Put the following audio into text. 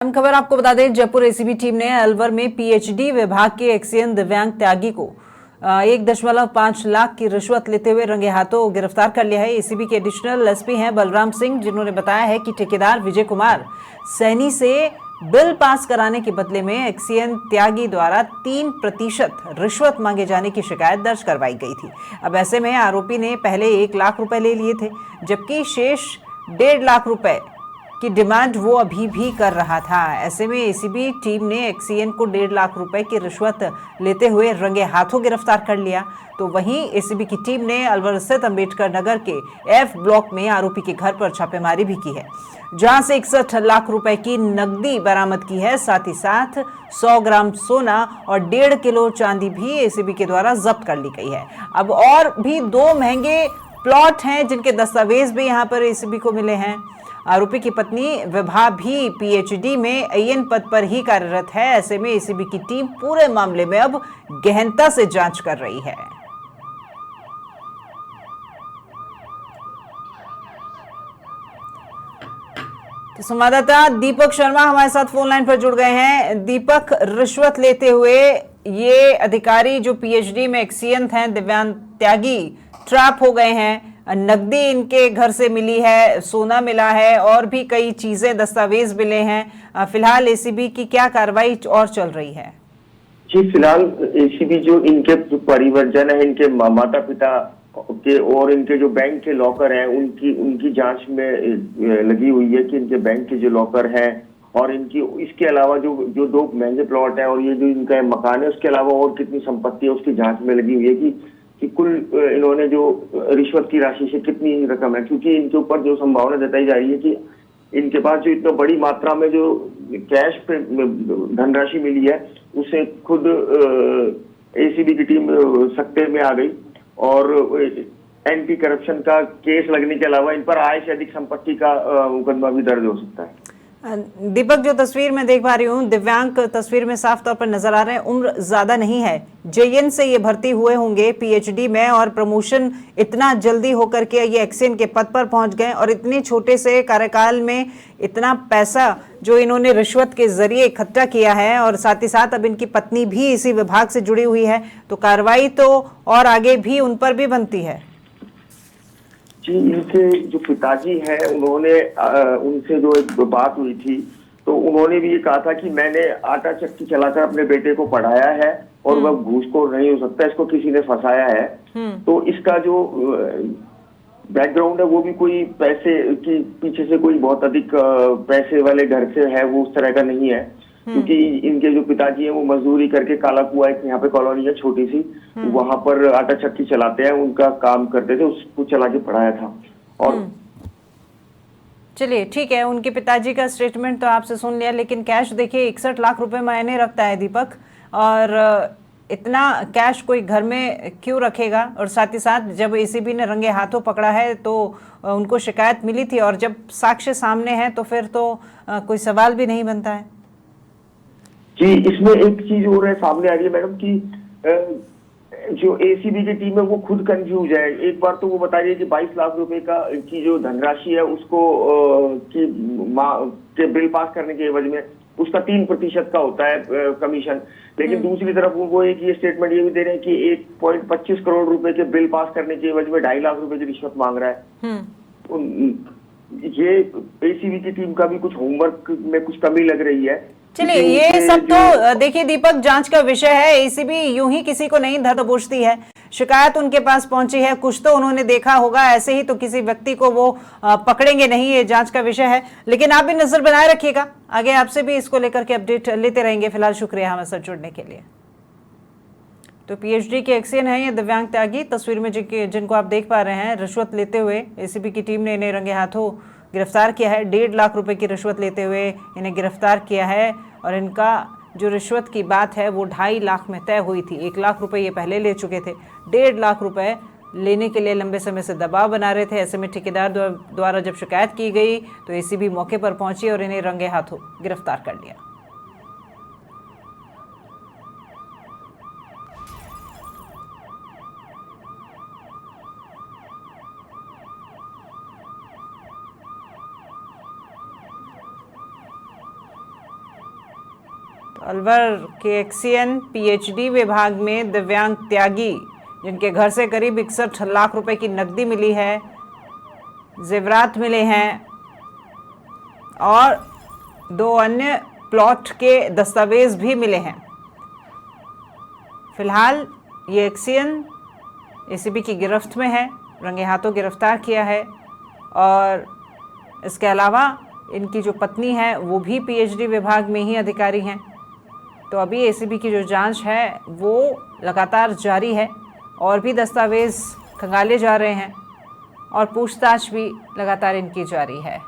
अहम खबर आपको बता दें, जयपुर एसीबी टीम ने अलवर में पीएचडी विभाग के एक्सियन दिव्यांग त्यागी को 1.5 लाख की रिश्वत लेते हुए रंगे हाथों गिरफ्तार कर लिया है। एसीबी के एडिशनल एसपी हैं बलराम सिंह, जिन्होंने बताया है कि ठेकेदार विजय कुमार सैनी से बिल पास कराने के बदले में एक्सियन त्यागी द्वारा 3% रिश्वत मांगे जाने की शिकायत दर्ज करवाई गई थी। अब ऐसे में आरोपी ने पहले 1 लाख रुपए ले लिए थे, जबकि शेष 1.5 लाख रुपए की डिमांड वो अभी भी कर रहा था। ऐसे में एसीबी टीम ने एक्सियन को 1.5 लाख रुपए की रिश्वत लेते हुए रंगे हाथों गिरफ्तार कर लिया। तो वहीं एसीबी की टीम ने अलवर स्थित अंबेडकर नगर के एफ ब्लॉक में आरोपी के घर पर छापेमारी भी की है, जहां से 61 लाख रुपए की नकदी बरामद की है। साथ ही साथ 100 ग्राम सोना और 1.5 किलो चांदी भी एसीबी के द्वारा जब्त कर ली गई है। अब और भी 2 महंगे प्लॉट हैं, जिनके दस्तावेज भी यहां पर एसीबी को मिले हैं। आरोपी की पत्नी विभा भी पीएचडी में एएन पद पर ही कार्यरत है। ऐसे में एसीबी की टीम पूरे मामले में अब गहनता से जांच कर रही है। तो संवाददाता दीपक शर्मा हमारे साथ फोन लाइन पर जुड़ गए हैं। दीपक, रिश्वत लेते हुए ये अधिकारी जो पीएचडी में एक्सियन हैं दिव्यांग त्यागी ट्रैप हो गए हैं। नकदी इनके घर से मिली है, सोना मिला है और भी कई चीजें, दस्तावेज मिले हैं। फिलहाल एसीबी की क्या कार्रवाई और चल रही है? जी, फिलहाल एसीबी जो इनके जो परिवारजन है, इनके माता पिता के और इनके जो बैंक के लॉकर हैं, उनकी जांच में लगी हुई है कि इनके बैंक के जो लॉकर हैं और इनकी इसके अलावा जो 2 महंगे प्लॉट है और ये जो इनका मकान है, उसके अलावा और कितनी संपत्ति है उसकी जांच में लगी हुई है कि कुल इन्होंने जो रिश्वत की राशि से कितनी रकम है। क्योंकि इनके ऊपर जो संभावना जताई जा रही है कि इनके पास जो इतना बड़ी मात्रा में जो कैश पे धनराशि मिली है, उसे खुद एसीबी की टीम सख्ते में आ गई और एंटी करप्शन का केस लगने के अलावा इन पर आय से अधिक संपत्ति का मुकदमा भी दर्ज हो सकता है। दीपक, जो तस्वीर मैं देख पा रही हूँ, दिव्यांग तस्वीर में साफ तौर पर नजर आ रहे हैं, उम्र ज्यादा नहीं है। जेएन से ये भर्ती हुए होंगे पीएचडी में और प्रमोशन इतना जल्दी होकर के ये एक्सियन के पद पर पहुंच गए और इतने छोटे से कार्यकाल में इतना पैसा जो इन्होंने रिश्वत के जरिए इकट्ठा किया है और साथ ही साथ अब इनकी पत्नी भी इसी विभाग से जुड़ी हुई है, तो कार्रवाई तो और आगे भी उन पर भी बनती है। जी, इनके जो पिताजी हैं, उन्होंने उनसे जो एक बात हुई थी, तो उन्होंने भी ये कहा था कि मैंने आटा चक्की चलाकर अपने बेटे को पढ़ाया है और वह घूसखोर नहीं हो सकता, इसको किसी ने फंसाया है। तो इसका जो बैकग्राउंड है वो भी कोई पैसे की पीछे से कोई बहुत अधिक पैसे वाले घर से है, वो उस तरह का नहीं है। क्योंकि इनके जो पिताजी हैं वो मजदूरी करके काला कुआं एक यहाँ पे कॉलोनी है छोटी सी, वहां पर आटा चक्की चलाते हैं, उनका काम करते थे, उसको चला के पढ़ाया था। और चलिए ठीक है, उनके पिताजी का स्टेटमेंट तो आपसे सुन लिया, लेकिन कैश देखिए 61 लाख रुपए मायने रखता है दीपक, और इतना कैश कोई घर में क्यों रखेगा? और साथ ही साथ जब एसीबी ने रंगे हाथों पकड़ा है तो उनको शिकायत मिली थी और जब साक्ष्य सामने है तो फिर तो कोई सवाल भी नहीं बनता है। जी, इसमें एक चीज और है सामने आ रही है मैडम कि जो एसीबी की टीम है वो खुद कंफ्यूज है। एक बार तो वो बता रही है कि 22 लाख रुपए की जो धनराशि है उसको के बिल पास करने के एवज में उसका 3% का होता है कमीशन, लेकिन दूसरी तरफ वो एक ये स्टेटमेंट ये भी दे रहे हैं कि 1.25 करोड़ रुपए के बिल पास करने के एवज में 2.5 लाख रुपए की रिश्वत मांग रहा है। ये एसीबी की टीम का भी कुछ होमवर्क में कुछ कमी लग रही है। चलिए, ये सब तो देखिए दीपक जांच का विषय है। एसीबी यूं ही किसी को नहीं दबोचती है। शिकायत उनके पास पहुंची है, कुछ तो उन्होंने देखा होगा, ऐसे ही तो किसी व्यक्ति को वो पकड़ेंगे नहीं। ये जांच का विषय है, लेकिन आप भी नजर बनाए रखिएगा, आगे आपसे भी इसको लेकर के अपडेट लेते रहेंगे। फिलहाल शुक्रिया हमारे साथ जुड़ने के लिए। तो पीएचडी के एक्सियन है ये दिव्यांग त्यागी, तस्वीर में जिनको आप देख पा रहे हैं, रिश्वत लेते हुए एसीबी की टीम ने इन्हें रंगे हाथों गिरफ्तार किया है। 1.5 लाख रुपए की रिश्वत लेते हुए इन्हें गिरफ्तार किया है और इनका जो रिश्वत की बात है वो 2.5 लाख में तय हुई थी। 1 लाख रुपए ये पहले ले चुके थे, 1.5 लाख रुपए लेने के लिए लंबे समय से दबाव बना रहे थे। ऐसे में ठेकेदार द्वारा जब शिकायत की गई तो एसीबी मौके पर पहुंची और इन्हें रंगे हाथों गिरफ्तार कर लिया। तो अलवर के एक्सीएन पीएचडी विभाग में दिव्यांग त्यागी जिनके घर से करीब 61 लाख रुपए की नकदी मिली है, जेवरात मिले हैं और 2 अन्य प्लॉट के दस्तावेज भी मिले हैं। फिलहाल ये एक्सीएन एसीबी की गिरफ्त में है, रंगे हाथों गिरफ्तार किया है। और इसके अलावा इनकी जो पत्नी है वो भी पीएचडी विभाग में ही अधिकारी हैं। तो अभी एसीबी की जो जांच है वो लगातार जारी है और भी दस्तावेज खंगाले जा रहे हैं और पूछताछ भी लगातार इनकी जारी है।